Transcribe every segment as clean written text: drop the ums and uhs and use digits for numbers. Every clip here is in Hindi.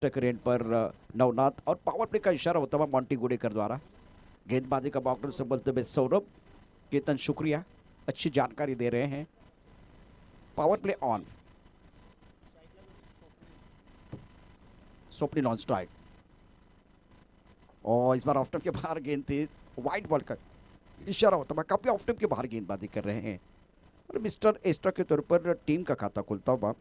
रेंट पर नवनाथ और पावर प्ले का इशारा होता हुआ मॉन्टी गुडेकर द्वारा। गेंदबाजी का बाउंड्री से बोलते हुए सौरभ। केतन शुक्रिया, अच्छी जानकारी दे रहे हैं। Power play on. Swapnil on strike और इस बार ऑफ टाइम के बाहर गेंद थी। वाइट बॉल का इशारा होता हुआ काफी ऑफ टाइम के बाहर गेंदबाजी कर रहे हैं और मिस्टर एस्ट्रा के तौर पर टीम का खाता खुलता हुआ।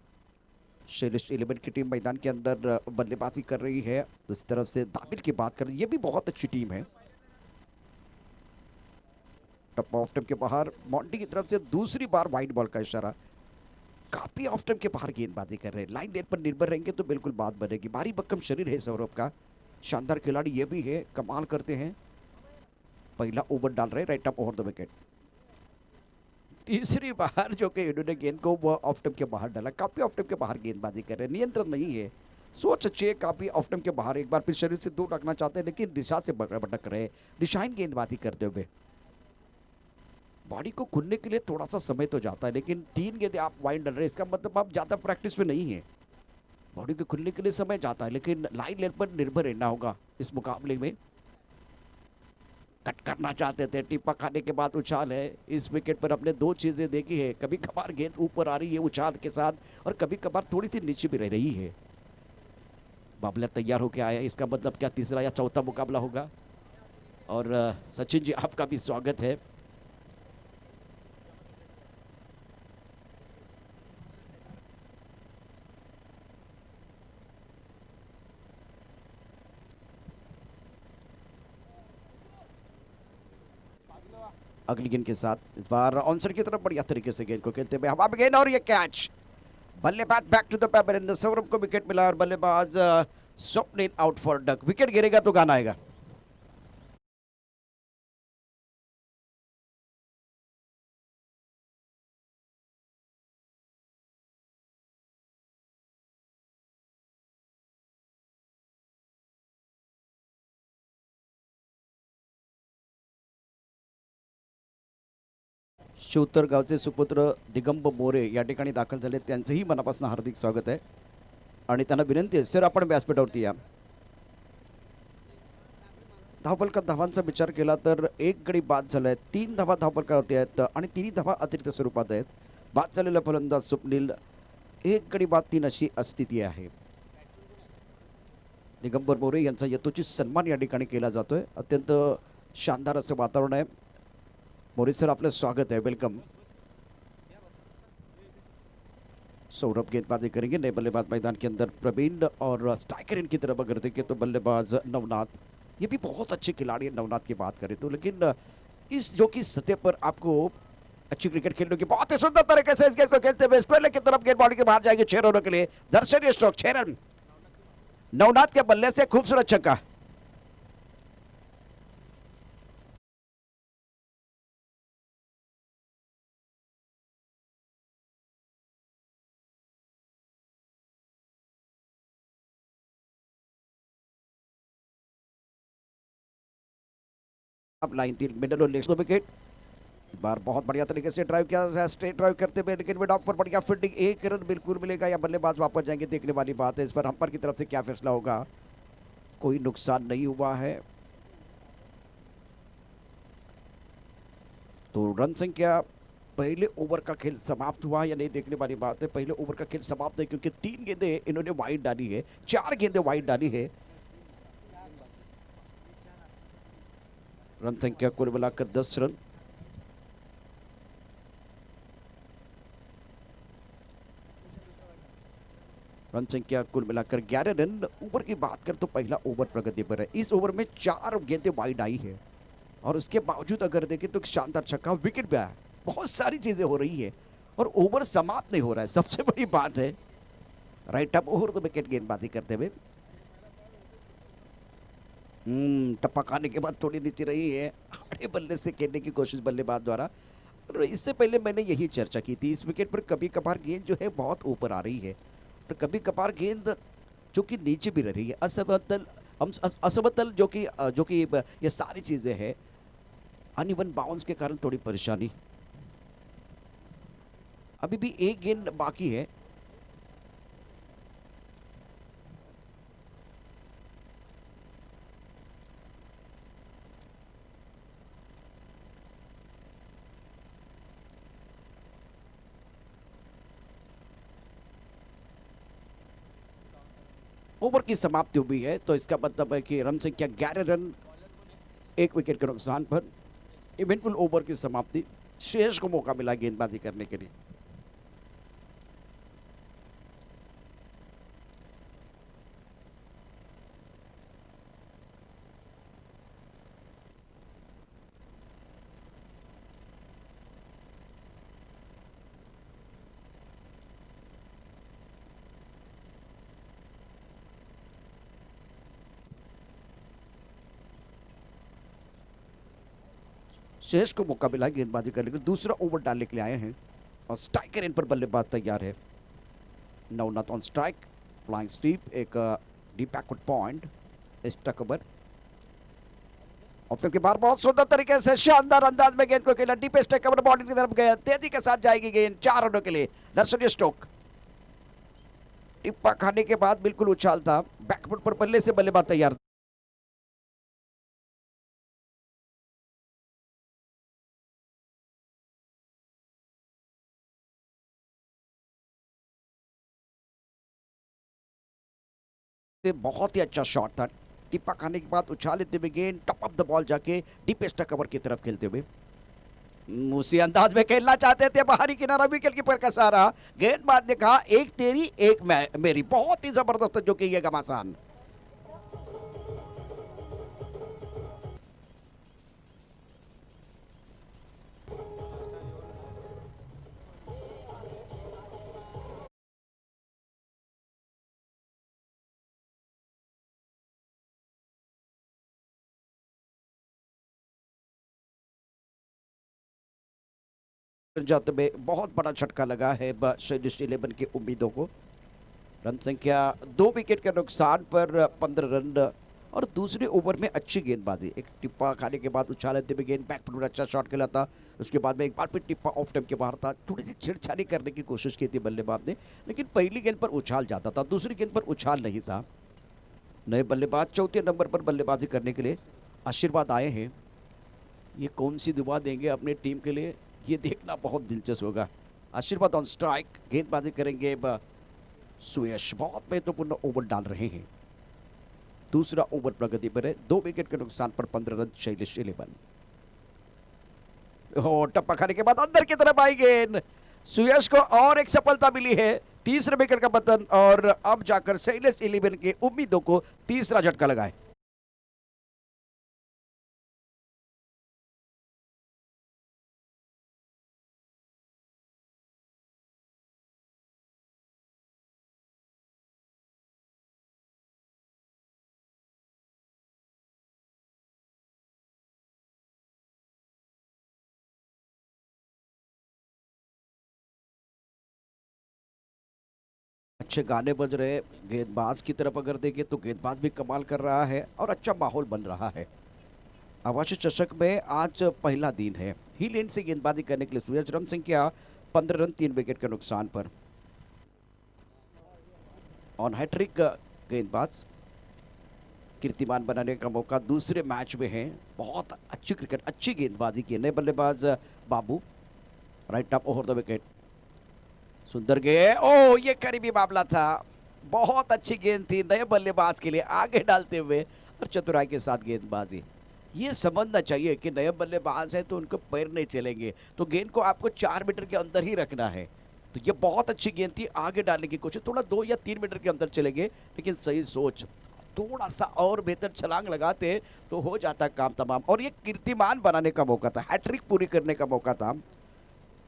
श्रेष्ठ 11 की टीम मैदान के अंदर बल्लेबाजी कर रही है। दूसरी तरफ से दाबिल की बात करें, ये भी बहुत अच्छी टीम है। टप ऑफ टाइम के बाहर मॉन्टी की तरफ से दूसरी बार वाइट बॉल का इशारा। काफी ऑफ टाइम के बाहर गेंदबाजी कर रहे हैं। लाइन लेट पर निर्भर रहेंगे तो बिल्कुल बात बनेगी। भारी भक्कम शरीर है सौरभ का, शानदार खिलाड़ी ये भी है, कमाल करते हैं। पहला ओवर डाल रहे right up over the wicket. तीसरी बार जो कि इन्होंने गेंद को वो ऑफ टाइम के बाहर डाला। काफी ऑफ टाइम के बाहर गेंदबाजी कर रहे हैं, नियंत्रण नहीं है। सोच अच्छी है, काफी ऑफ टाइम के बाहर एक बार फिर शरीर से दूर रखना चाहते हैं लेकिन दिशा से भटक रहे, दिशाहीन गेंदबाजी करते हुए। बॉडी को खुलने के लिए थोड़ा सा समय तो जाता है लेकिन 3 गेंदें आप वाइड डाल रहे हैं, इसका मतलब आप ज्यादा प्रैक्टिस में नहीं है। बॉडी को खुलने के लिए समय जाता है लेकिन लाइन लेट पर निर्भर रहना होगा इस मुकाबले में। कट करना चाहते थे, टिप्पा खाने के बाद उछाल है। इस विकेट पर अपने 2 चीजें देखी है, कभी कभार गेंद ऊपर आ रही है उछाल के साथ और कभी कभार थोड़ी सी नीचे भी रह रही है। बाबला तैयार होकर आया, इसका मतलब क्या तीसरा या चौथा मुकाबला होगा। और सचिन जी आपका भी स्वागत है। अगली गेंद के साथ इस बार ऑनसर की तरफ बढ़िया तरीके से गेंद को खेलते हुए हवा में गेंद और ये कैच। बल्लेबाज back to the paper, Saurabh को विकेट मिला और बल्लेबाज Swapnil out for duck. Wicket गिरेगा तो गाना आएगा। शिवतर गावचे सुपुत्र दिगंब मोरे या ठिकाणी दाखल झाले, त्यांचंही मनापासून हार्दिक स्वागत आहे आणि त्यांना विनंती आहे सर आपण व्यासपीठावरती या। धावफलकात धावांचा विचार केला तर एक गडी बाद झालाय, 3 धावा धावफलकावरती आहेत आणि 3 धावा अतिरिक्त स्वरूपात आहेत। बाद झालेला फलंदाज स्वप्निल, एक गडी बाद 3 अशी स्थिती आहे। दिगंबर मोरे यांचा यथोचित सन्मान या ठिकाणी केला जातोय। अत्यंत शानदार असं वातावरण आहे। मोरे सर आपलं स्वागत है, वेलकम। सौरभ गेंदबाजी करेंगे, नए बल्लेबाज मैदान के अंदर प्रवीण और स्ट्राइकर इनकी तरफ अगर देखें तो बल्लेबाज नवनाथ। ये भी बहुत अच्छे खिलाड़ी हैं नवनाथ की बात करें तो, लेकिन इस जो कि सतह पर आपको अच्छी क्रिकेट खेलने की बहुत ही सुंदर तरीके से इस गेंद को खेलते हुए स्पेलर की तरफ गेंद बॉडी के बाहर जाएगी 6 रनों के लिए। दर्शनीय स्ट्रोक 6 रन नवनाथ के बल्ले से, खूबसूरत छक्का। अब लाइन 3 मिडल और लेग विकेट। बार बहुत बढ़िया तरीके से ड्राइव किया, स्ट्रेट ड्राइव करते हुए लेकिन मिड ऑफ पर बढ़िया फील्डिंग। 1 रन बिल्कुल मिलेगा या बल्लेबाज वापस जाएंगे, देखने वाली बात है। इस पर अंपायर की तरफ से क्या फैसला होगा। कोई नुकसान नहीं हुआ है तो रन संख्या पहले ओवर का खेल समाप्त हुआ या नहीं, देखने वाली बात है। पहले ओवर का खेल समाप्त है क्योंकि 3 गेंदें इन्होंने वाइड डाली है, 4 गेंदें वाइड डाली है। रन संख्या कुल मिलाकर 10 रन। रन संख्या कुल मिलाकर 11 रन। ओवर की बात करें तो पहला ओवर प्रगति पर है। इस ओवर में 4 गेंदें वाइड आई है और उसके बावजूद अगर देखें तो शानदार छक्का, विकेट भी आया। बहुत सारी चीजें हो रही है और ओवर समाप्त नहीं हो रहा है, सबसे बड़ी बात है। राइट अप ओवर तो विकेट गेंदबाजी करते हुए टप्पा खाने के बाद थोड़ी नीचे रही है। आड़े बल्ले से खेलने की कोशिश बल्लेबाज द्वारा। और इससे पहले मैंने यही चर्चा की थी, इस विकेट पर कभी कभार गेंद जो है बहुत ऊपर आ रही है और कभी कभार गेंद जो कि नीचे भी रह रही है। असमतल, हम असमतल जो कि ये सारी चीजें हैं, अनइवन बाउंस के कारण थोड़ी परेशानी। अभी भी एक गेंद बाकी है। ओवर की समाप्ति हुई है, तो इसका मतलब है कि रन संख्या 11 रन, 1 विकेट के नुकसान पर इवेंटफुल ओवर की समाप्ति। श्रेयस को मौका मिला गेंदबाजी करने के लिए। श्रेयस को मौका मिला गेंदबाजी करने के लिए, दूसरा ओवर डालने के लिए आए हैं और स्ट्राइकर इन पर बल्लेबाज तैयार है। Navnath on strike, flying sweep, एक deep backward point, extra cover. और के बाद बहुत सुंदर तरीके से शानदार अंदाज में गेंद को खेला, डीप एक्स्ट्रा कवर बॉडी की तरफ गया, तेजी के साथ जाएगी गेंद 4 रनों के लिए। दर्शनीय स्ट्रोक, टिप्पा खाने के बाद बिल्कुल उछाल था, बैकफुट पर बल्ले से बल्लेबाज तैयार। बहुत ही अच्छा शॉट था, टिप्पा खाने के बाद उछाल लेते हुए गेंद टॉप ऑफ द बॉल जाके डीप एक्स्ट्रा कवर की तरफ खेलते हुए। उसी अंदाज में खेलना चाहते थे, बाहरी किनारा विकेट कीपर का सहारा, गेंदबाज ने कहा एक तेरी एक मेरी। बहुत ही जबरदस्त जो कि ये घमासान। जाते में बहुत बड़ा झटका लगा है शैलेश 11 की उम्मीदों को। रन संख्या 2 विकेट के नुकसान पर 15 रन और दूसरे ओवर में अच्छी गेंदबाजी। एक टिप्पा खाने के बाद उछाल लेते हुए गेंद बैक पर अच्छा शॉट खेला था, उसके बाद में एक बार फिर टिप्पा ऑफ टाइम के बाहर था। थोड़ी सी छेड़छाड़ी करने की कोशिश की थी बल्लेबाज ने, लेकिन पहली गेंद पर उछाल जाता था, दूसरी गेंद पर उछाल नहीं था। नए बल्लेबाज चौथे नंबर पर बल्लेबाजी करने के लिए आशीर्वाद आए हैं। ये कौन सी दुआ देंगे अपने टीम के लिए, ये देखना बहुत दिलचस्प होगा। आशीर्वाद ऑन स्ट्राइक, गेंदबाजी करेंगे सुयश। बहुत महत्वपूर्ण ओवर डाल रहे हैं, दूसरा ओवर प्रगति पर है, 2 विकेट के नुकसान पर 15 रन शैलेश 11। टप्पा खाने के बाद अंदर की तरफ आई गेंद, सुयश को और एक सफलता मिली है, तीसरे विकेट का पतन, और अब जाकर शैलेश 11 के उम्मीदों को तीसरा झटका लगा है। अच्छे गाने बज रहे, गेंदबाज की तरफ अगर देखें तो गेंदबाज भी कमाल कर रहा है और अच्छा माहौल बन रहा है। आवासी चषक में आज पहला दिन है। ही लेन से गेंदबाजी करने के लिए सूरज, रन संख्या 15 रन, 3 विकेट के नुकसान पर। ऑन हैट्रिक गेंदबाज, कीर्तिमान बनाने का मौका दूसरे मैच में है। बहुत अच्छी क्रिकेट, अच्छी गेंदबाजी की। नए बल्लेबाज Babu, right top over the wicket, सुंदर गेंद, ओ ये करीबी मामला था। बहुत अच्छी गेंद थी नए बल्लेबाज के लिए, आगे डालते हुए और चतुराई के साथ गेंदबाजी। ये समझना चाहिए कि नए बल्लेबाज है तो उनको पैर नहीं चलेंगे, तो गेंद को आपको 4 मीटर के अंदर ही रखना है। तो ये बहुत अच्छी गेंद थी, आगे डालने की कोशिश, थोड़ा 2 या 3 मीटर के अंदर चलेंगे, लेकिन सही सोच, थोड़ा सा और बेहतर छलांग लगाते तो हो जाता काम तमाम। और ये कीर्तिमान बनाने का मौका था, हैट्रिक पूरी करने का मौका था।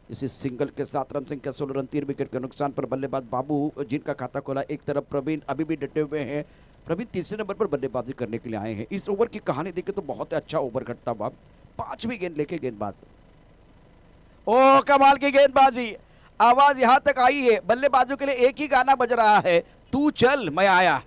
इसी सिंगल के साथ रन संख्या 16 रन, 3 विकेट के नुकसान पर बल्लेबाज बाबू जिनका खाता खोला। एक तरफ प्रवीण अभी भी डटे हुए हैं, प्रवीण तीसरे नंबर पर बल्लेबाजी करने के लिए आए हैं। इस ओवर की कहानी देखें तो बहुत अच्छा ओवर घटता हुआ, 5वीं गेंद लेके गेंदबाज, ओ कमाल की गेंदबाजी। आवाज यहां तक आई है, बल्लेबाजों के लिए एक ही गाना बज रहा है, तू चल मैं आया।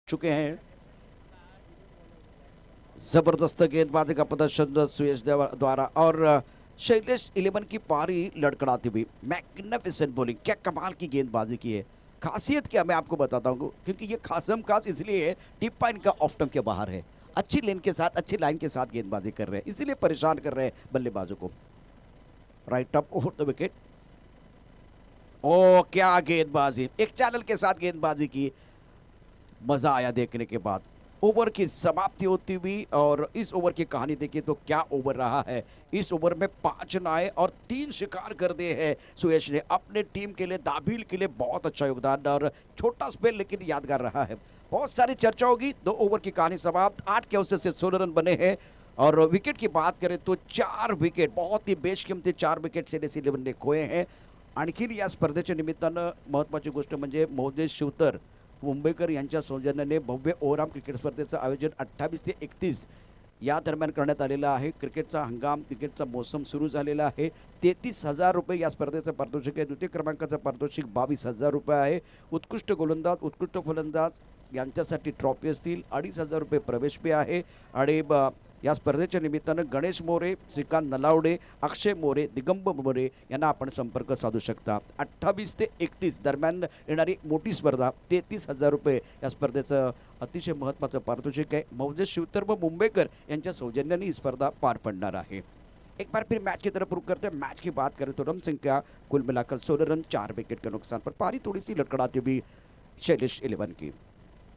चुके हैं। जबरदस्त गेंदबाजी का प्रदर्शन सुयश द्वारा और शैलेश 11 की पारी लड़खड़ाती हुई। मैग्निफिसेंट बॉलिंग, क्या कमाल की गेंदबाजी की है। खासियत क्या मैं आपको बताता हूँ, क्योंकि ये खासम खास इसलिए है, टिप्पा इनका ऑफ स्टंप के बाहर है। अच्छी लेन के साथ, अच्छी लाइन के साथ गेंदबाजी कर रहे हैं, इसीलिए परेशान कर रहे हैं बल्लेबाजों को। Right up over the wicket. ओ क्या गेंदबाजी, एक चैनल के साथ गेंदबाजी की, मजा आया देखने के बाद। ओवर की समाप्ति होती हुई और इस ओवर की कहानी देखिए तो क्या ओवर रहा है। इस ओवर में 5 नाए और 3 शिकार कर दिए हैं सुयश ने अपने टीम के लिए, दाभिल के लिए बहुत अच्छा योगदान और छोटा स्पेल लेकिन यादगार रहा है। बहुत सारी चर्चा होगी। 2 ओवर की कहानी समाप्त, 8 के अवसर से 16 रन बने हैं। और विकेट की बात करें तो 4 विकेट, बहुत ही बेशकीमती 4 विकेट शैलेश 11 ने खोए हैं। आणखीन या स्पर्धेच्या निमित्तानं महत्त्वाची गोष्ट म्हणजे मोहम्मद शिवतर मुंबईकर यांच्या सौजन्याने भव्य ओव्हरआर्म क्रिकेट स्पर्धेचं आयोजन 28 ते 31 या दरम्यान करण्यात आलेलं आहे। क्रिकेटचा हंगाम, क्रिकेटचा मोसम सुरू झालेला आहे। 33,000 रुपये या स्पर्धेचं पारितोषिक आहे। द्वितीय क्रमांकाचं पारितोषिक 22,000 रुपये आहे। उत्कृष्ट गोलंदाज, उत्कृष्ट फलंदाज यांच्यासाठी ट्रॉफी असतील, 2,500 रुपये प्रवेश फी आहे। आणि या स्पर्धेच्या निमित्तानं गणेश मोरे, श्रीकांत नलावडे, अक्षय मोरे, दिगंब मोरे यांना आपण संपर्क साधू शकता। 28 ते 31 दरम्यान येणारी मोठी स्पर्धा, 33,000 रुपये या स्पर्धेचं अतिशय महत्त्वाचं पारितोषिक आहे। मौजे शिवतर व मुंबईकर यांच्या सौजन्याने ही स्पर्धा पार पडणार है। एक बार फिर मैच की तरफ रुक करते हैं। मैच की बात करें तो रन संख्या कुल मिलाकर 16 रन, 4 विकेट के नुकसान पर। पारी थोड़ी सी लड़खड़ाती हुई शैलेश 11 की।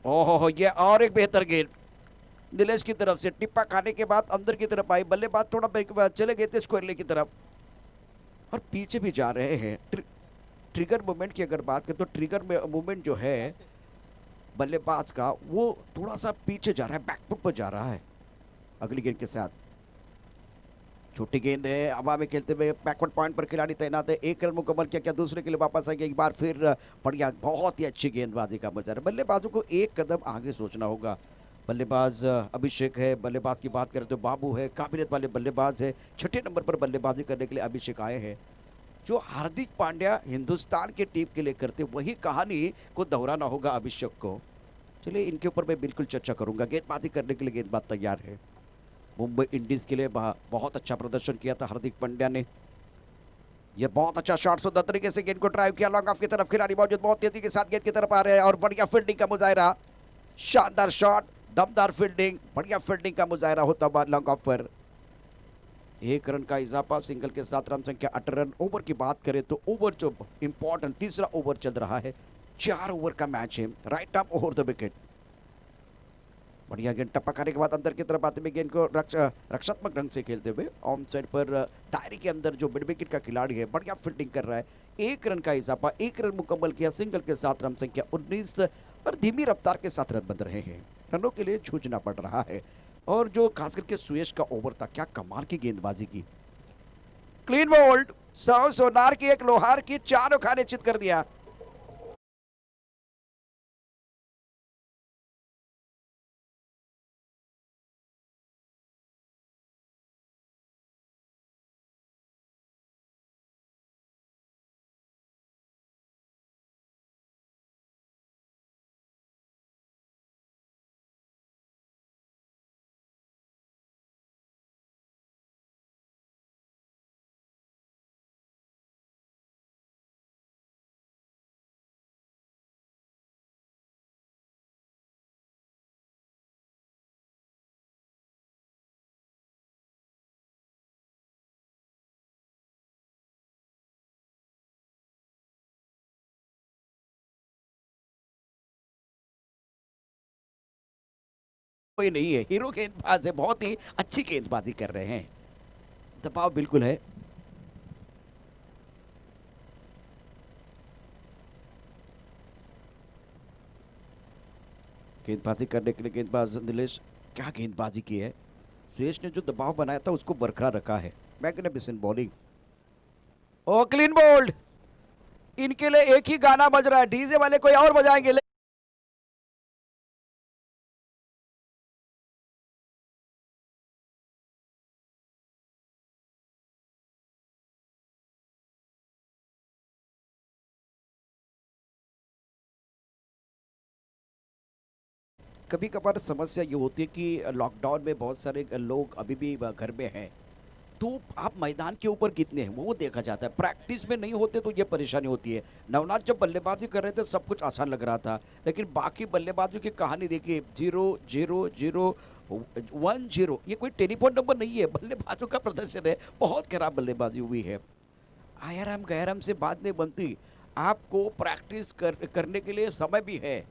ओहो, ये और एक बेहतर गेंद नीलेश की तरफ से, टिप्पा खाने के बाद अंदर की तरफ आई, बल्लेबाज थोड़ा चले गए थे स्क्वायरले की तरफ और पीछे भी जा रहे हैं। ट्रिगर मूवमेंट की अगर बात करें तो ट्रिगर मूवमेंट जो है बल्लेबाज का, वो थोड़ा सा पीछे जा रहा है, बैकफुट पर जा रहा है अगली गेंद के साथ। छोटी गेंद है, हवा में खेलते हुए बैकवर्ड पॉइंट पर खिलाड़ी तैनात है। 1 रन मुकम्मल किया, क्या दूसरे के लिए वापस आएंगे एक बार फिर। बढ़िया, बहुत ही अच्छी गेंदबाजी का मजा है। बल्लेबाजों को एक कदम आगे सोचना होगा। बल्लेबाज अभिषेक है, बल्लेबाज की बात करें तो बाबू है, काबिलियत वाले बल्लेबाज है। 6ठे नंबर पर बल्लेबाजी करने के लिए अभिषेक आए हैं। जो हार्दिक पांड्या हिंदुस्तान के टीम के लिए करते, वही कहानी को दोहराना होगा अभिषेक को। चलिए, इनके ऊपर मैं बिल्कुल चर्चा करूंगा। गेंदबाजी करने के लिए गेंदबाज तैयार है। मुंबई इंडियंस के लिए बहुत अच्छा प्रदर्शन किया था हार्दिक पांड्या ने। यह बहुत अच्छा शॉट, सुंदर तरीके से गेंद को ड्राइव किया लॉन्ग ऑफ की तरफ। खिलाड़ी मौजूद बहुत तेजी के साथ गेंद की तरफ आ रहे हैं और बढ़िया फील्डिंग का मुजाहरा। शानदार शॉट, दमदार फील्डिंग, बढ़िया फील्डिंग का मुजाहरा होता हुआ लॉन्ग ऑफ पर। 1 रन का इजाफा, सिंगल के साथ रन संख्या 8 रन। ओवर की बात करें तो ओवर जो इंपॉर्टेंट तीसरा ओवर चल रहा है, 4 ओवर का मैच है। Right up over the wicket. बढ़िया गेंद, टप्पा खाने के बाद अंदर की तरफ आते हुए गेंद को रक्षात्मक ढंग से खेलते हुए ऑन साइड पर दायरे के अंदर जो मिड विकेट का खिलाड़ी है, बढ़िया फील्डिंग कर रहा है। 1 रन का इजाफा, 1 रन मुकम्मल किया, सिंगल के साथ रन संख्या 19 और धीमी रफ्तार के साथ रन बन रहे हैं। रनों के लिए जूझना पड़ रहा है। और जो खास करके सुयश का ओवर था, क्या कमाल की गेंदबाजी की। क्लीन बोल्ड, 100 सोनार की, एक लोहार की, 4 खाने चित कर दिया। कोई नहीं है, हीरो गेंदबाज है, बहुत ही अच्छी गेंदबाजी कर रहे हैं। दबाव बिल्कुल है। गेंदबाजी करने के लिए गेंदबाज नीलेश, क्या गेंदबाजी की है। सुरेश ने जो दबाव बनाया था उसको बरकरार रखा है। Magnificent bowling. ओ क्लीन बोल्ड। इनके लिए एक ही गाना बज रहा है, डीजे वाले कोई और बजाएंगे। कभी कभार समस्या ये होती है कि लॉकडाउन में बहुत सारे लोग अभी भी घर में हैं, तो आप मैदान के ऊपर कितने हैं वो देखा जाता है। प्रैक्टिस में नहीं होते तो ये परेशानी होती है। नवनाथ जब बल्लेबाजी कर रहे थे सब कुछ आसान लग रहा था, लेकिन बाकी बल्लेबाजों की कहानी देखिए, 0-0-0, 1-0, ये कोई टेलीफोन नंबर नहीं है। बल्लेबाजों का प्रदर्शन है, बहुत खराब बल्लेबाजी हुई है। आयरम गैरम से बात नहीं बनती। आपको प्रैक्टिस करने के लिए समय भी है।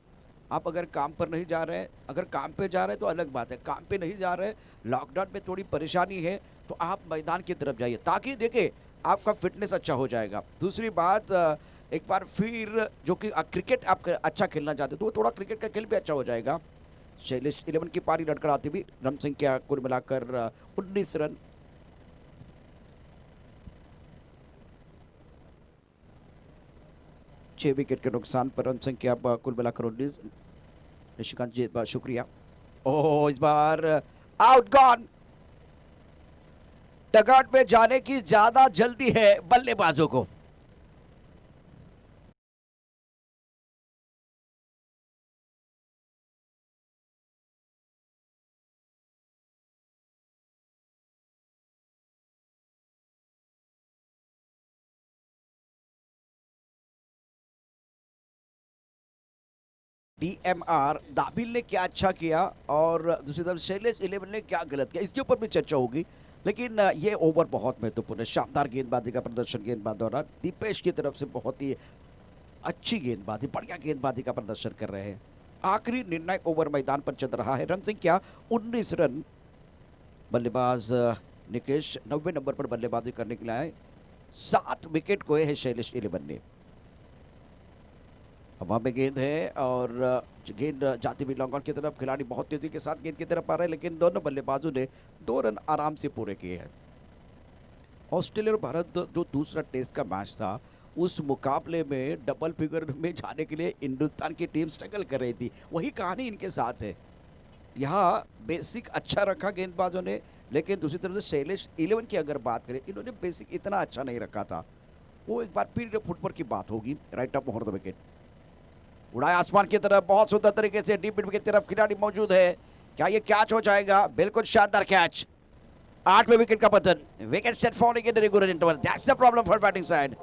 आप अगर काम पर नहीं जा रहे हैं, अगर काम पे जा रहे हैं तो अलग बात है। काम पे नहीं जा रहे, लॉकडाउन में थोड़ी परेशानी है, तो आप मैदान की तरफ जाइए, ताकि देखिए आपका फ़िटनेस अच्छा हो जाएगा। दूसरी बात, एक बार फिर जो कि क्रिकेट आप अच्छा खेलना चाहते हो, तो वो थोड़ा क्रिकेट का खेल भी अच्छा हो जाएगा। शैलेश 11 की पारी लड़खड़ाती हुई, रन संख्या कुल मिलाकर 19 रन। 6 विकेट के नुकसान पर रन संख्या कुल मिलाकर 19। निशिकांत जी शुक्रिया। ओह, इस बार आउट गॉन। डगआउट में जाने की ज्यादा जल्दी है बल्लेबाजों को। डीएमआर दाबिल ने क्या अच्छा किया और दूसरी तरफ शैलेश 11 ने क्या गलत किया, इसके ऊपर भी चर्चा होगी। लेकिन ये ओवर बहुत महत्वपूर्ण है। शानदार गेंदबाजी का प्रदर्शन गेंदबाज द्वारा। दीपेश की तरफ से बहुत ही अच्छी गेंदबाजी, बढ़िया गेंदबाजी का प्रदर्शन कर रहे हैं। आखिरी निर्णायक ओवर मैदान पर चल रहा है। रन संख्या 19 रन। बल्लेबाज निकेश 90 नंबर पर बल्लेबाजी करने के लिए आए। 7 विकेट खोए हैं शैलेश 11 ने। हवा में गेंद है और गेंद जाती हुई लॉन्ग ऑन की तरफ। खिलाड़ी बहुत तेजी के साथ गेंद की तरफ आ रहे हैं, लेकिन दोनों बल्लेबाजों ने 2 रन आराम से पूरे किए हैं। ऑस्ट्रेलिया और भारत जो दूसरा टेस्ट का मैच था, उस मुकाबले में डबल फिगर में जाने के लिए हिंदुस्तान की टीम स्ट्रगल कर रही थी। वही कहानी इनके साथ है। यहाँ बेसिक अच्छा रखा गेंदबाजों ने, लेकिन दूसरी तरफ से शैलेश 11 की अगर बात करें, इन्होंने बेसिक इतना अच्छा नहीं रखा था। वो एक बार फिर फुटबॉल की बात होगी। राइट ऑफ मोहर द विकेट, उड़ाया आसमान की तरफ, बहुत सुंदर तरीके से डीप मिड की तरफ खिलाड़ी मौजूद है। क्या ये कैच हो जाएगा? बिल्कुल शानदार कैच। 8वें विकेट का पतन। Wicket set falling in the regular interval, that's the problem for batting side.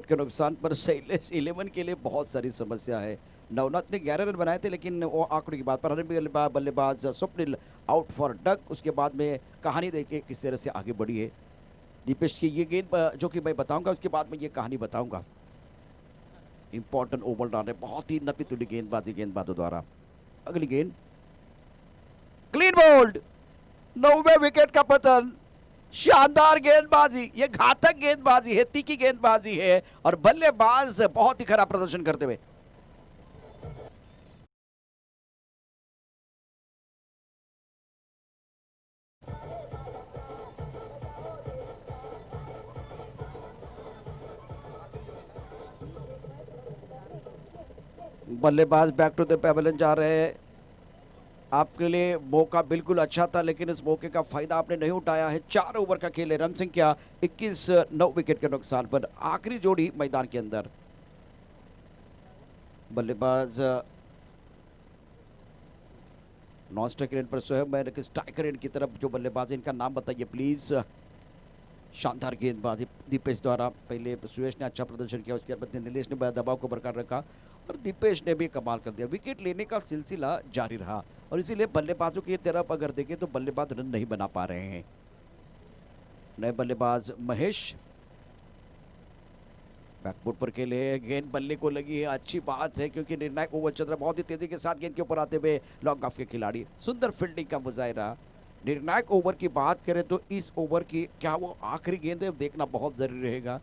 के नुकसान पर शैलेश 11 के लिए बहुत सारी समस्या है। नवनाथ ने 11 रन बनाए थे, लेकिन वो आंकड़ों की बात पर बल्लेबाज स्वप्निल आउट फॉर डक। उसके बाद में कहानी देखिए किस तरह से आगे बढ़ी है। दीपेश की ये गेंद जो कि मैं बताऊंगा, उसके बाद में ये कहानी बताऊंगा। इंपॉर्टेंट ओवर डाले, बहुत ही नपी तुली गेंदबाजी गेंदबाजों द्वारा। अगली गेंद क्लीन बोल्ड। 9वें विकेट का पतन। शानदार गेंदबाजी, ये घातक गेंदबाजी है, तीखी गेंदबाजी है और बल्लेबाज बहुत ही खराब प्रदर्शन करते हुए। बल्लेबाज बैक टू द पेवेलियन जा रहे हैं। आपके लिए मौका बिल्कुल अच्छा था, लेकिन इस मौके का फायदा आपने नहीं उठाया है। 4 ओवर का खेल है। रन संख्या 21, 9 विकेट के नुकसान पर। आखिरी जोड़ी मैदान के अंदर। बल्लेबाज नॉन स्ट्राइकर एंड पर सोहेब, मैं स्ट्राइकर एंड की तरफ जो बल्लेबाज, इनका नाम बताइए प्लीज। शानदार गेंदबाजी दीपेश द्वारा। पहले सुरेश ने अच्छा प्रदर्शन किया, उसके बाद नीलेश ने दबाव को बरकरार रखा और दीपेश ने भी कमाल कर दिया। विकेट लेने का सिलसिला जारी रहा और इसीलिए बल्लेबाजों की तरफ अगर देखें तो बल्लेबाज रन नहीं बना पा रहे हैं। नए बल्लेबाज महेश बैकफुट पर खेले, गेंद बल्ले को लगी है, अच्छी बात है, क्योंकि निर्णायक ओवर चल रहा है। बहुत ही तेजी के साथ गेंद के ऊपर आते हुए लॉन्ग ऑफ के खिलाड़ी। सुंदर फील्डिंग का मुजाहिरा। निर्णायक ओवर की बात करें तो इस ओवर की क्या वो आखिरी गेंद है, देखना बहुत जरूरी रहेगा।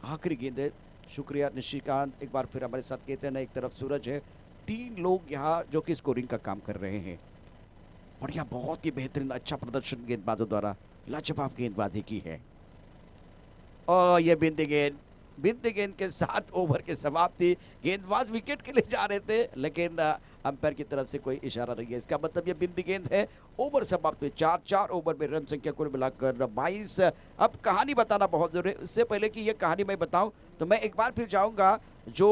आखिरी गेंद है। शुक्रिया निशिकांत, एक बार फिर हमारे साथ कहते हैं। एक तरफ सूरज है, 3 लोग यहाँ जो कि स्कोरिंग का काम कर रहे हैं। बढ़िया, बहुत ही बेहतरीन अच्छा प्रदर्शन गेंदबाजों द्वारा, लाजवाब गेंदबाजी की है। और ये बिंदी गेंद बिंद गेंद के साथ ओवर की समाप्ति। गेंदबाज विकेट के लिए जा रहे थे, लेकिन अंपायर की तरफ से कोई इशारा नहीं है। इसका मतलब ये बिंद गेंद है। ओवर समाप्त हुए 4 ओवर में रन संख्या कुल मिलाकर 22। अब कहानी बताना बहुत जरूरी है। उससे पहले कि ये कहानी मैं बताऊं, तो मैं एक बार फिर जाऊंगा जो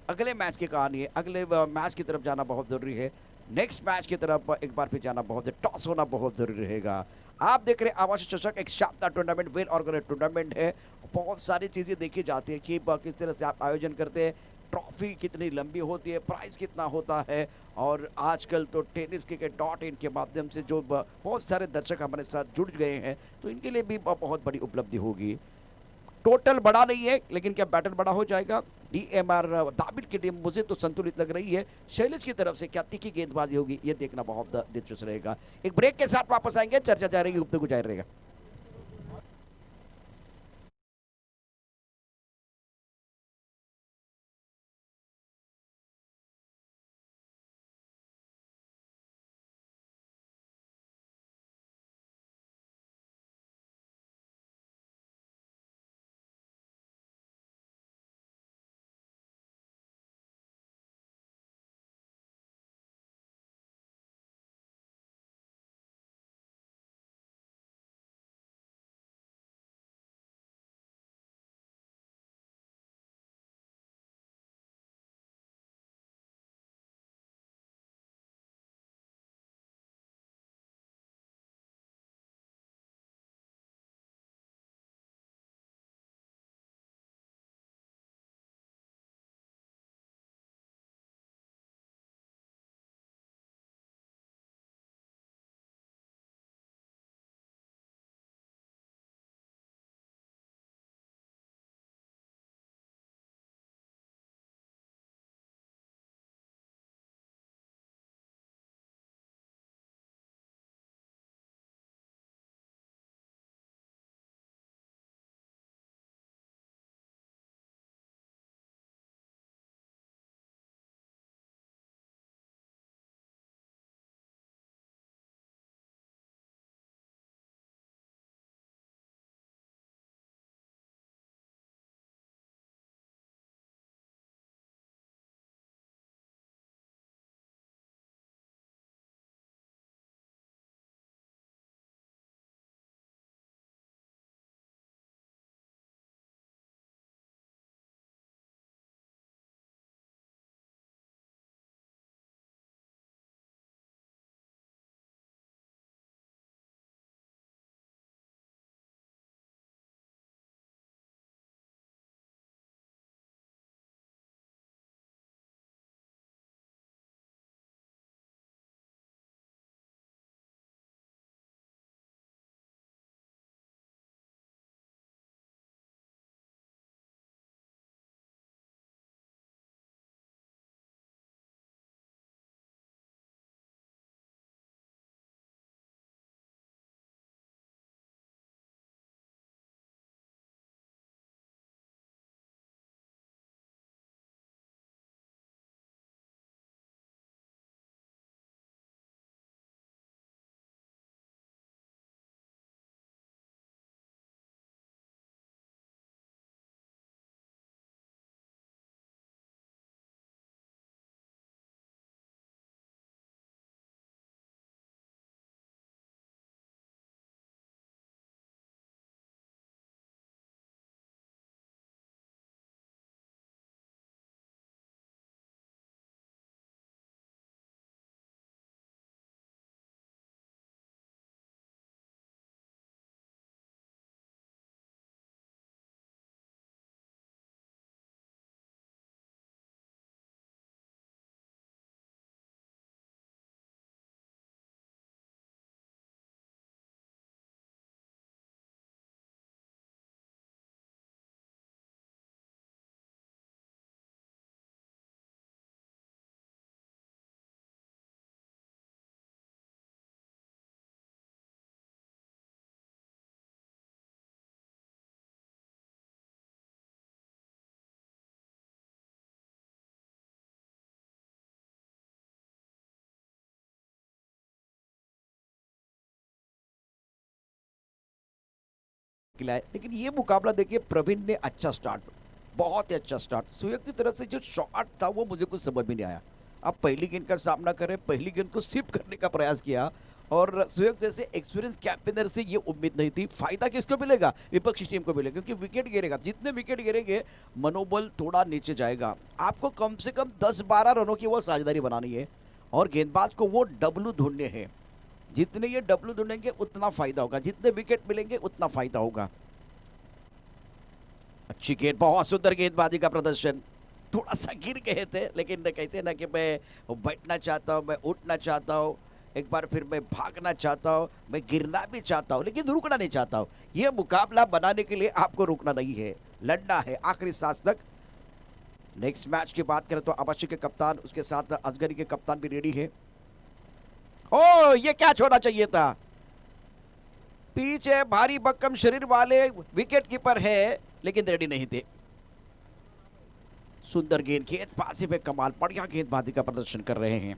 अगले मैच की कहानी है। अगले मैच की तरफ जाना बहुत जरूरी है। नेक्स्ट मैच की तरफ एक बार फिर जाना बहुत है। टॉस होना बहुत जरूरी रहेगा। आप देख रहे हैं आवास चषक, एक शानदार टूर्नामेंट, वेल ऑर्गेनाइज्ड टूर्नामेंट है। बहुत सारी चीजें देखी जाती है कि किस तरह से आप आयोजन करते हैं, ट्रॉफी कितनी लंबी होती है, प्राइस कितना होता है। और आजकल तो टेनिस क्रिकेट .in के माध्यम से जो बहुत सारे दर्शक हमारे साथ जुड़ गए हैं, तो इनके लिए भी बहुत बड़ी उपलब्धि होगी। टोटल बड़ा नहीं है, लेकिन क्या बैटल बड़ा हो जाएगा? डीएमआर दाबिट की टीम मुझे तो संतुलित लग रही है। शैलेश की तरफ से क्या तीखी गेंदबाजी होगी, ये देखना बहुत दिलचस्प रहेगा। एक ब्रेक के साथ वापस आएंगे, चर्चा जारी रहेगी, गुफ्तगू जारी रहेगा। लेकिन ये मुकाबला देखिए, प्रवीण ने अच्छा स्टार्ट बहुत ही अच्छा स्टार्ट। सुयोग की तरफ से जो शॉट था वो मुझे कुछ समझ में नहीं आया। अब पहली गेंद का सामना करें, पहली गेंद को स्वीप करने का प्रयास किया और सुयोग जैसे एक्सपीरियंस कैप्टनर से ये उम्मीद नहीं थी। फायदा किसको मिलेगा? विपक्षी टीम को मिलेगा, क्योंकि विकेट गिरेगा। जितने विकेट गिरेंगे मनोबल थोड़ा नीचे जाएगा। आपको कम से कम 10-12 रनों की वो साझेदारी बनानी है और गेंदबाज को वो डब्लू ढूंढने हैं। जितने ये डब्लू ढूंढेंगे उतना फायदा होगा, जितने विकेट मिलेंगे उतना फायदा होगा। अच्छी गेंद, बहुत सुंदर गेंदबाजी का प्रदर्शन। थोड़ा सा गिर गए थे, लेकिन कहते हैं ना कि मैं बैठना चाहता हूँ, मैं उठना चाहता हूँ, एक बार फिर मैं भागना चाहता हूँ, मैं गिरना भी चाहता हूँ, लेकिन रुकना नहीं चाहता हूँ। ये मुकाबला बनाने के लिए आपको रुकना नहीं है, लड़ना है आखिरी सांस तक। नेक्स्ट मैच की बात करें तो आवाशी के कप्तान, उसके साथ असगरी के कप्तान भी रेडी है। ओ, ये क्या छोड़ना चाहिए था। पीछे भारी भक्कम शरीर वाले विकेट कीपर है, लेकिन रेडी नहीं थे। सुंदर गेंदबाजी पे कमाल, बढ़िया गेंदबाजी का प्रदर्शन कर रहे हैं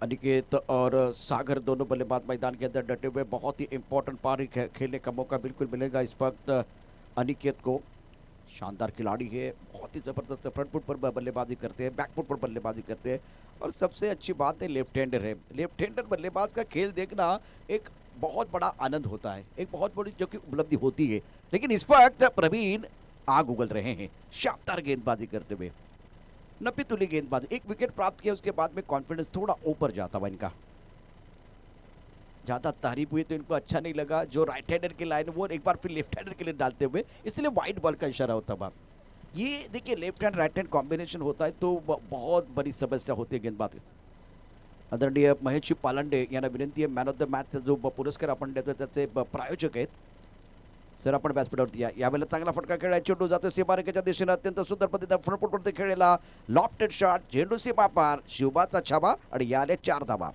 अनिकेत और सागर। दोनों बल्लेबाज मैदान के अंदर डटे हुए। बहुत ही इंपॉर्टेंट पारी खेलने का मौका बिल्कुल मिलेगा इस वक्त अनिकेत को। शानदार खिलाड़ी है, बहुत ही जबरदस्त फ्रंट फुट पर बल्लेबाजी करते हैं, बैक फुट पर बल्लेबाजी करते हैं और सबसे अच्छी बात है लेफ्ट हैंडर है। लेफ्ट हैंडर बल्लेबाज का खेल देखना एक बहुत बड़ा आनंद होता है, एक बहुत बड़ी जो कि उपलब्धि होती है। लेकिन इस वक्त प्रवीण आग उगल रहे हैं शानदार गेंदबाजी करते हुए। नब्बे तुली गेंदबाजी, एक विकेट प्राप्त किया उसके बाद में कॉन्फिडेंस थोड़ा ऊपर जाता हुआ इनका। ज्यादा तारीफ हुई तो इनको अच्छा नहीं लगा। जो राइट हैंडर की लाइन वो एक बार फिर लेफ्ट हैंडर के लिए डालते हुए, इसलिए वाइड बॉल का इशारा होता हुआ। ये देखिए left hand right hand combination होता है तो बहुत बड़ी समस्या होती है गेंदबाज। आदरणीय महेश पालंडे यांना विनंती आहे, मॅन ऑफ द मॅच जो पुरस्कार आपण देतो त्याचे प्रायोजक आहेत सर, आपण व्यासपीठावरती या। यावेळेला चांगला फटका खेळला, चेंडू जातो सीमारेखेच्या दिशेने, अत्यंत सुंदर पद्धतीने फ्रंट फुटवरती खेळलेला लॉफ्टेड शॉट, झेंडू सीमा पार, शिवबाचा छावा आणि याले 4 धावा।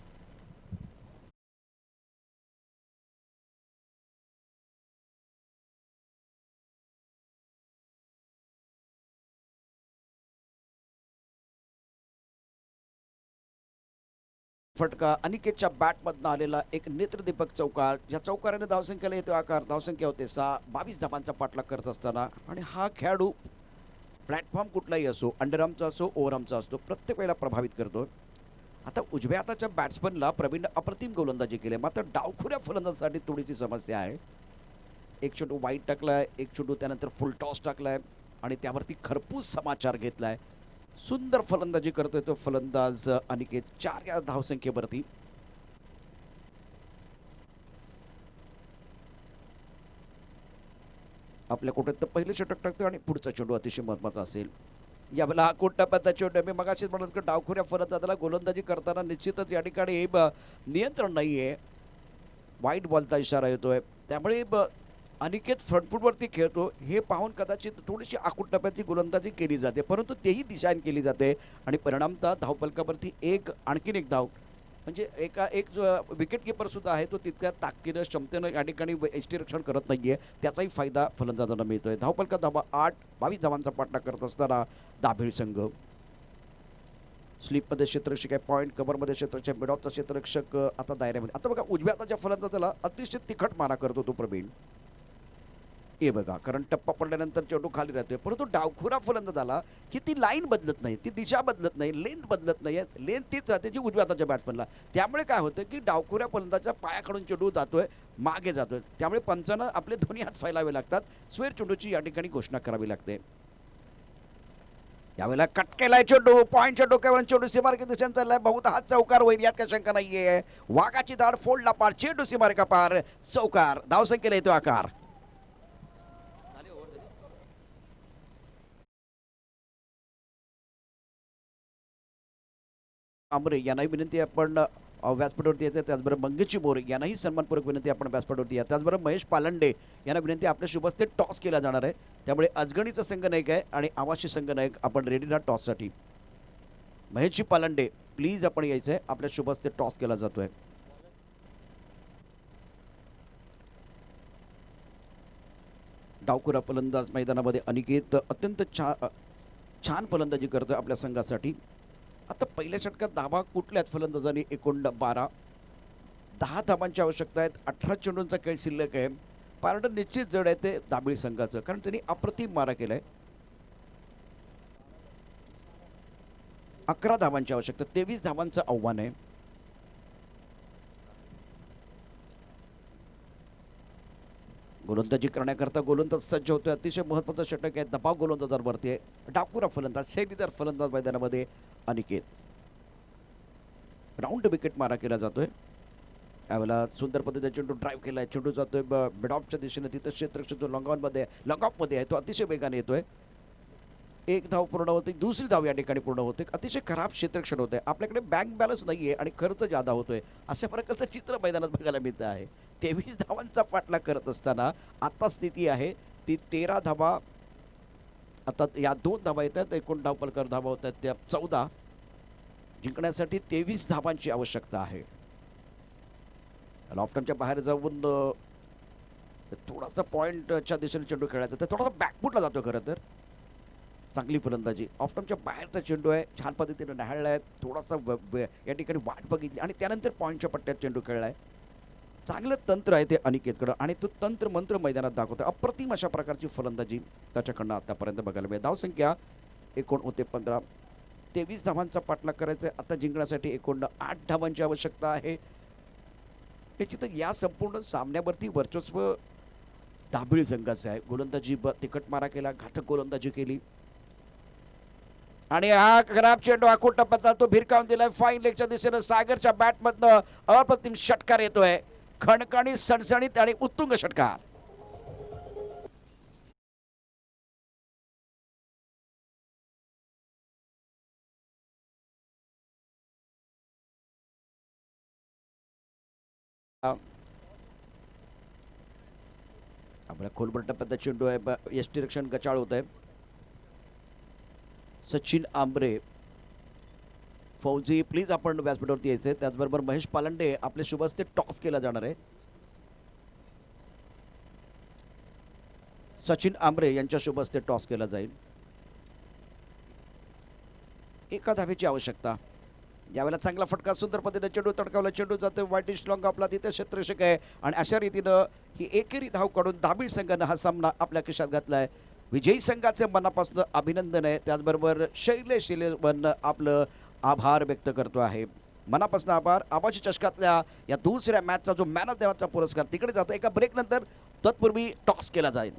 फटका अनिकेतच्या बॅटमधनं आलेला एक नेत्रदीपक चौकार, या चौकाराने धावसंख्येला येतो आकार। धावसंख्या होते 22 धावांचा पाठलाग करत असताना, आणि हा खेळाडू प्लॅटफॉर्म कुठलाही असो, अंडरआर्मचा असो, ओव्हरआर्मचा असतो, प्रत्येक वेळेला प्रभावित करतो। आता उजव्या हाताच्या बॅट्समनला प्रवीण अप्रतिम गोलंदाजी केली, मात्र डावखुऱ्या फलंदाजासाठी थोडीशी समस्या आहे। एक चेंडू वाईट टाकलाय, एक चेंडू त्यानंतर फुल टॉस टाकलाय आणि त्यावरती खरपूस समाचार घेतलाय। सुंदर फलंदाजी करतोय तो फलंदाज अनिकेत 4 या धावसंख्येवरती। आपल्या कोट्यात तर पहिले षटक टाकतोय आणि पुढचा चेंडू अतिशय महत्त्वाचा असेल। यावेळेला हा कोट टप्प्याचा चेंडू, मी मगाशीच म्हणत होतो डावखुऱ्या फलंदाजाला गोलंदाजी करताना निश्चितच या ठिकाणी नियंत्रण नाहीये, वाईट बॉलचा इशारा येतोय। त्यामुळे अनिकेत फ्रंटफूटवरती खेळतो हे पाहून कदाचित थोडीशी आखूड टप्प्याची गोलंदाजी केली जाते, परंतु तेही दिशाहीन केली जाते आणि परिणामतः धावफलकावरती आणखीन एक धाव, म्हणजे एक जो विकेट कीपर सुद्धा आहे तो तितक्या ताकदीनं क्षमतेनं या ठिकाणी यष्टीरक्षण करत नाहीये, त्याचाही फायदा फलंदाजांना मिळतोय। धावफलका धावा 8, 22 धावांचा पाठलाग करत असताना दाभीळ संघ। स्लीपमध्ये क्षेत्ररक्षक आहे, पॉईंट कव्हरमध्ये क्षेत्ररक्षक, मिडऑफचा क्षेत्ररक्षक आता दायऱ्यामध्ये। आता बघा उजव्या हाताच्या फलंदाजाला अतिशय तिखट मारा करतो तो प्रवीण, हे बघा, कारण टप्पा पडल्यानंतर चेंडू खाली राहतोय, परंतु डावखुरा फलंदाजाला की ती लाईन बदलत नाही, ती दिशा बदलत नाही, लेंथ बदलत नाही, लेंथ तीच राहते जी उजव्या हाताच्या बॅट्समनला। त्यामुळे काय होतं की डावखुऱ्या फलंदाजाच्या पायाकडून चेंडू जातोय, मागे जातोय, त्यामुळे पंचांना आपले दोन्ही हात फैलावे लागतात, स्वेर चेंडूची या ठिकाणी घोषणा करावी लागते। यावेळेला कट केलाय चेंडू, पॉईंटच्या डोक्यावर चेंडू सीमारेखा दिशेने चाललाय, बहुधा हा चौकार होईल यात काही शंका नाहीये। वाघाची दाढ फोडला पार, चेंडू सीमारेखा पार, चौकार, धावसंख्येला येतो आकार। आमरे यांनाही विनंती आपण व्यासपीठावरती यायचं, त्याचबरोबर मंगेशी मोरे यांनाही सन्मानपूर्वक विनंती आपण व्यासपीठावरती या। त्याचबरोबर महेश पालंडे यांना विनंती, आपल्या शुभस्ते टॉस केला जाणार आहे, त्यामुळे अजगणीचा संघनायक आहे आणि आवाशी संघनायक आपण रेडी राहा टॉससाठी। महेशजी पालंडे प्लीज आपण यायचं आहे, आपल्या शुभस्ते टॉस केला जातोय। डावखुरा फलंदाज मैदानामध्ये अनिकेत अत्यंत छान फलंदाजी करतोय आपल्या संघासाठी। आता पहिल्या षटकात धावा कुठल्याच फलंदाजांनी एकूण 12, 10 धावांची आवश्यकता आहेत, 18 चेंडूंचा खेळ शिल्लक आहे, पारडं निश्चित जड आहे ते दाबिळ संघाचं, कारण त्यांनी अप्रतिम मारा केलाय. 11 धावांची आवश्यकता, 23 धावांचं आव्हान आहे. गोलंदाजी करण्याकरता गोलंदाज सज्ज होतोय. अतिशय महत्त्वाचं षटक आहे. दबाव गोलंदाजांवरती आहे. डाकुरा फलंदाज, शैलीदार फलंदाज मैदानामध्ये अनिकेत. राऊंड विकेट मारा केला जातोय. यावेळेला सुंदर पद्धतीने चेंडू ड्राईव्ह केलाय. चेंडू जातोय मिडऑफच्या दिशेने. तिथं क्षेत्ररक्षक जो लॉंगऑफमध्ये आहे तो अतिशय वेगाने येतोय. एक धाव पूर्ण होते, दुसरी धाव या ठिकाणी पूर्ण होते. अतिशय खराब क्षेत्ररक्षण होत आहे. आपल्याकडे बँक बॅलन्स नाहीये आणि खर्च जादा होतोय. अशा प्रकारचं चित्र मैदानात बघायला मिळतं आहे. 23 धावांचा पाठलाग करत असताना आता स्थिती आहे ती 13 धावा. आता या 2 धावा येतात, एकूण धावपलकर धावा होत आहेत त्या 14. जिंकण्यासाठी 23 धावांची आवश्यकता आहे. लॉफ्टनच्या बाहेर जाऊन थोडासा पॉईंटच्या दिशेने चेंडू खेळायचा, तर थोडासा बॅकफुटला जातो. खरं तर चांगली फलंदाजी. ऑफटमच्या बाहेरचा चेंडू आहे, छान पद्धतीने न्याहाळला आहे. थोडासा या ठिकाणी वाट बघितली आणि त्यानंतर पॉईंटच्या पट्ट्यात चेंडू खेळला आहे. चांगलं तंत्र आहे ते अनिकेतकडं आणि तो तंत्र मंत्र मैदानात दाखवतो. अप्रतिम अशा प्रकारची फलंदाजी त्याच्याकडनं आतापर्यंत बघायला मिळते. धावसंख्या एकूण होते 15. 23 धावांचा पाठलाग करायचा आहे. आता जिंकण्यासाठी एकूण 8 धावांची आवश्यकता आहे. निश्चितच या संपूर्ण सामन्यावरती वर्चस्व दाबिळ संघाचं आहे. गोलंदाजी तिखट मारा केला, घातक गोलंदाजी केली आणि हा खराब चेंडू आखून टप्प्यात तो भिरकावून दिलाय फाईन लेगच्या दिशेनं. सागरच्या बॅटमधनं अप्रतिम षटकार येतोय. खणखणीत, सणसणीत आणि उत्तुंग षटकार. आपल्या खोलवर टप्प्याचा चेंडू आहे. यष्टीरक्षण गचाळ होत आहे. सचिन आंबरे, फौजी प्लीज आपण व्यासपीठावरती यायचे. त्याचबरोबर महेश पालंडे आपले शुभ हस्ते टॉस केला जाणार आहे. सचिन आंबरे यांच्या शुभ हस्ते टॉस केला जाईल. 1 धावेची आवश्यकता. यावेळेला चांगला फटका, सुंदर पद्धतीने चेंडू तडकावला. चेंडू जातो वाईटिश लॉंग आपला, तिथे क्षेत्ररक्षक आहे आणि अशा रीतीनं ही एकेरी धाव काढून दाबिळ संघानं हा सामना आपल्या खिशात घातलाय. विजयी संघाचे मनापासून अभिनंदन आहे. त्याचबरोबर शैलेश आपलं आभार व्यक्त करतो आहे. मनापासून आभार. आबाजी चषकातल्या या दुसऱ्या मॅचचा जो मॅन ऑफ द मॅचचा पुरस्कार तिकडे जातो एका ब्रेकनंतर. तत्पूर्वी टॉस केला जाईल.